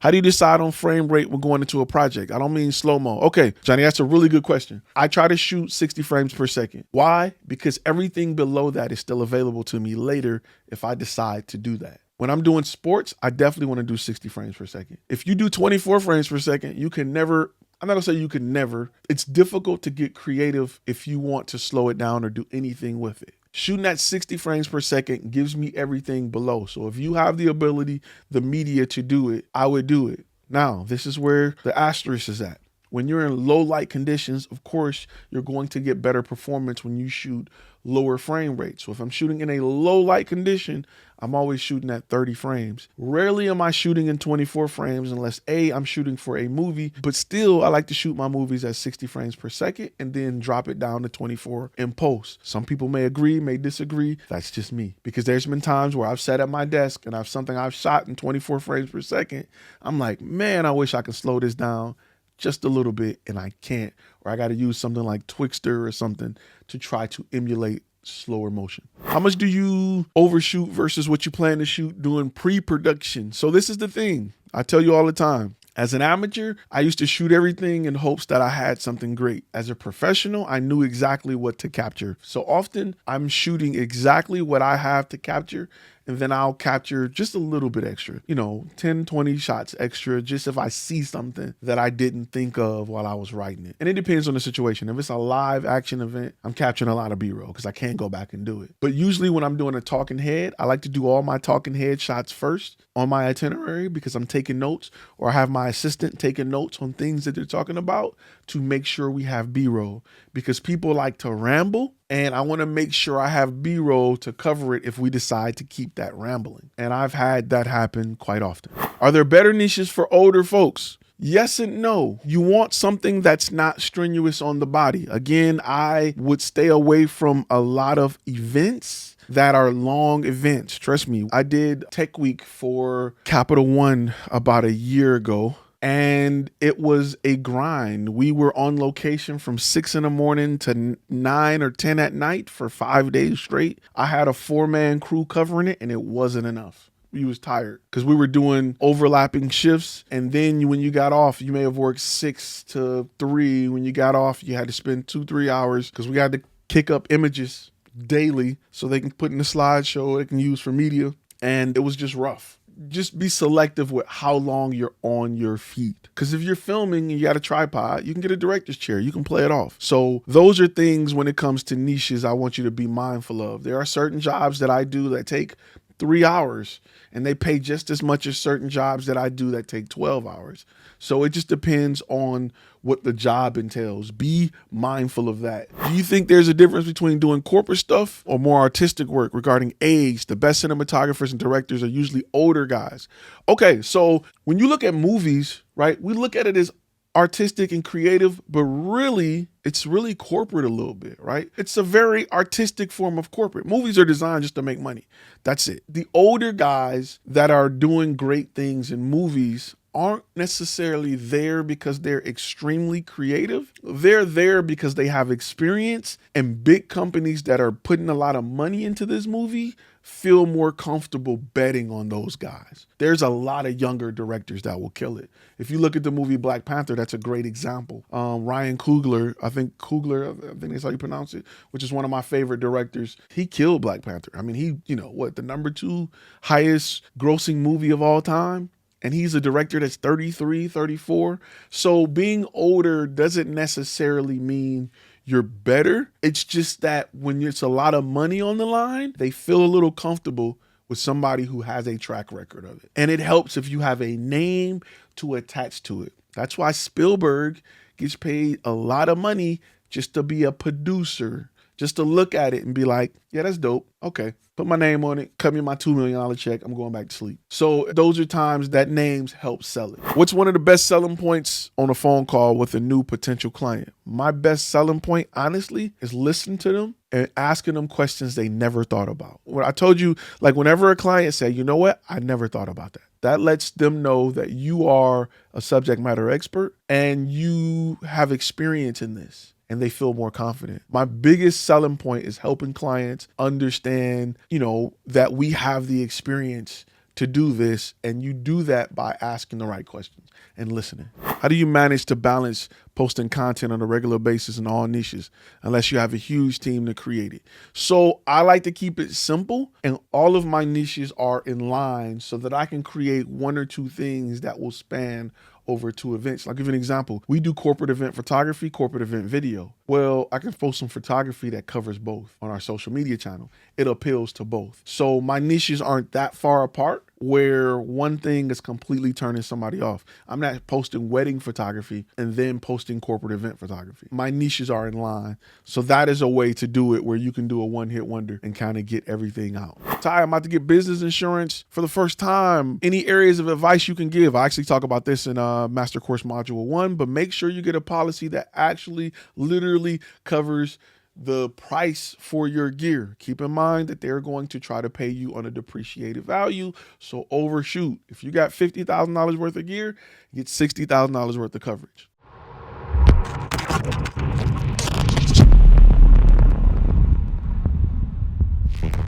How do you decide on frame rate when going into a project? I don't mean slow-mo. Okay, Johnny, that's a really good question. I try to shoot 60 frames per second. Why? Because everything below that is still available to me later if I decide to do that. When I'm doing sports, I definitely want to do 60 frames per second. If you do 24 frames per second, you can never, I'm not gonna say you can never, it's difficult to get creative if you want to slow it down or do anything with it. Shooting at 60 frames per second gives me everything below. So if you have the ability, the media to do it, I would do it. Now, this is where the asterisk is at. When you're in low light conditions, of course, you're going to get better performance when you shoot lower frame rates. So if I'm shooting in a low light condition, I'm always shooting at 30 frames. Rarely am I shooting in 24 frames unless A, I'm shooting for a movie, but still I like to shoot my movies at 60 frames per second and then drop it down to 24 in post. Some people may agree, may disagree. That's just me. Because there's been times where I've sat at my desk and I've something I've shot in 24 frames per second. I'm like, man, I wish I could slow this down just a little bit, and I can't, or I got to use something like Twixtor or something to try to emulate slower motion. How much do you overshoot versus what you plan to shoot doing pre-production? So this is the thing I tell you all the time. As an amateur, I used to shoot everything in hopes that I had something great. As a professional, I knew exactly what to capture. So often I'm shooting exactly what I have to capture, and then I'll capture just a little bit extra, 10, 20 shots extra, just if I see something that I didn't think of while I was writing it. And it depends on the situation. If it's a live action event, I'm capturing a lot of B-roll because I can't go back and do it. But usually when I'm doing a talking head, I like to do all my talking head shots first on my itinerary because I'm taking notes, or I have my assistant taking notes on things that they're talking about to make sure we have B-roll, because people like to ramble. And I want to make sure I have B-roll to cover it if we decide to keep that rambling. And I've had that happen quite often. Are there better niches for older folks? Yes and no. You want something that's not strenuous on the body. Again, I would stay away from a lot of events that are long events. Trust me, I did Tech Week for Capital One about a year ago. And it was a grind. We were on location from 6 a.m. to 9 or 10 at night for 5 days straight. I had a 4-man crew covering it, and it wasn't enough. We was tired because we were doing overlapping shifts. And then when you got off, you may have worked 6 to 3. When you got off, you had to spend 2-3 hours because we had to kick up images daily so they can put in the slideshow they can use for media. And it was just rough. Just be selective with how long you're on your feet. Because if you're filming and you got a tripod, you can get a director's chair. You can play it off. So those are things when it comes to niches I want you to be mindful of. There are certain jobs that I do that take 3 hours, and they pay just as much as certain jobs that I do that take 12 hours. So it just depends on what the job entails. Be mindful of that. Do you think there's a difference between doing corporate stuff or more artistic work regarding age? The best cinematographers and directors are usually older guys. Okay, so when you look at movies, right, we look at it as artistic and creative, but really, it's really corporate a little bit, right? It's a very artistic form of corporate. Movies are designed just to make money. That's it. The older guys that are doing great things in movies aren't necessarily there because they're extremely creative. They're there because they have experience, and big companies that are putting a lot of money into this movie feel more comfortable betting on those guys. There's a lot of younger directors that will kill it. If you look at the movie Black Panther, that's a great example. Ryan Coogler, I think that's how you pronounce it, which is one of my favorite directors. He killed Black Panther. I mean, the number 2 highest grossing movie of all time. And he's a director that's 33, 34. So being older doesn't necessarily mean you're better. It's just that when it's a lot of money on the line, they feel a little comfortable with somebody who has a track record of it. And it helps if you have a name to attach to it. That's why Spielberg gets paid a lot of money just to be a producer, just to look at it and be like, yeah, that's dope. Okay, put my name on it, cut me my $2 million check, I'm going back to sleep. So those are times that names help sell it. What's one of the best selling points on a phone call with a new potential client? My best selling point, honestly, is listening to them and asking them questions they never thought about. When I told you, like whenever a client say, you know what, I never thought about that. That lets them know that you are a subject matter expert and you have experience in this. and they feel more confident. My biggest selling point is helping clients understand, that we have the experience to do this, and you do that by asking the right questions and listening. How do you manage to balance posting content on a regular basis in all niches unless you have a huge team to create it? So I like to keep it simple, and all of my niches are in line so that I can create one or two things that will span over 2 events. I'll give you an example. We do corporate event photography, corporate event video. Well, I can post some photography that covers both on our social media channel. It appeals to both. So my niches aren't that far apart where one thing is completely turning somebody off. I'm not posting wedding photography and then posting corporate event photography. My niches are in line. So that is a way to do it where you can do a one-hit wonder and kind of get everything out. Ty, I'm about to get business insurance for the first time. Any areas of advice you can give? I actually talk about this in Master Course Module 1, but make sure you get a policy that actually literally covers the price for your gear. Keep in mind that they're going to try to pay you on a depreciated value. So overshoot. If you got $50,000 worth of gear, you get $60,000 worth of coverage.